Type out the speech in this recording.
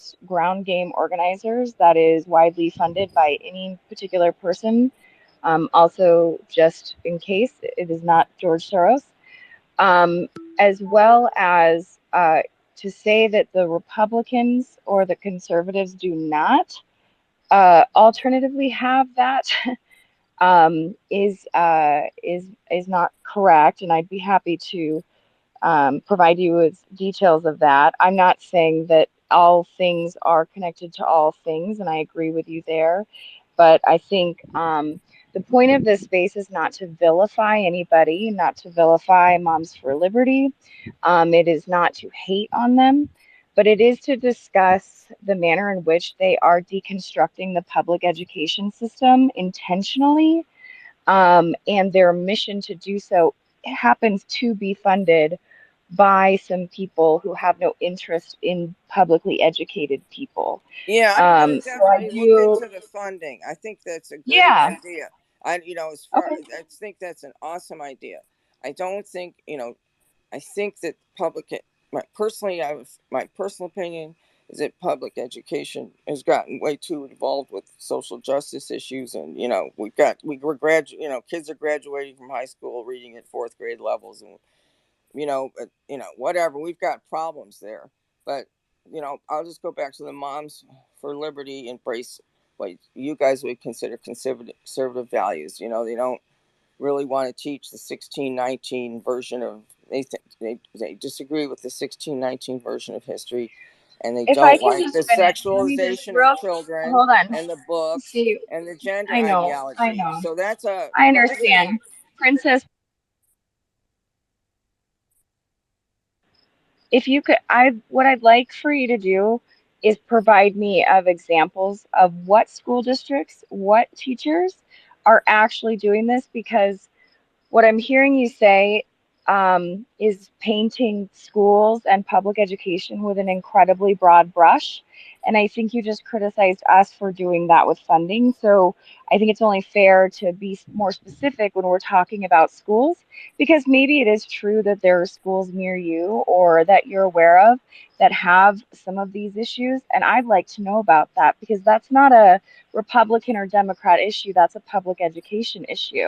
supports ground game organizers that is widely funded by any particular person. Also, just in case, it is not George Soros. Um, as well as to say that the Republicans or the conservatives do not alternatively have that is not correct, and I'd be happy to provide you with details of that. I'm not saying that all things are connected to all things, and I agree with you there. But I think the point of this space is not to vilify anybody, not to vilify Moms for Liberty. It is not to hate on them, but it is to discuss the manner in which they are deconstructing the public education system intentionally, and their mission to do so happens to be funded by some people who have no interest in publicly educated people. Yeah, I'm going to So I definitely look do, into the funding. I think that's a great yeah, idea. As far okay. I think that's an awesome idea. I don't think, I think that my personal opinion is that public education has gotten way too involved with social justice issues, and kids are graduating from high school reading at fourth grade levels, and whatever. We've got problems there. But, I'll just go back to the Moms for Liberty embrace what you guys would consider conservative values. They don't really want to teach the 1619 version of, they disagree with the 1619 version of history, and they If I don't can like just the finish, let me just sexualization of real, children hold on. and the books See, and the gender I ideology. know, So that's a, I this is, understand. Princess, if you could, what I'd like for you to do is provide me of examples of what school districts, what teachers are actually doing this, because what I'm hearing you say is painting schools and public education with an incredibly broad brush. And I think you just criticized us for doing that with funding. So I think it's only fair to be more specific when we're talking about schools, because maybe it is true that there are schools near you or that you're aware of that have some of these issues. And I'd like to know about that, because that's not a Republican or Democrat issue, that's a public education issue.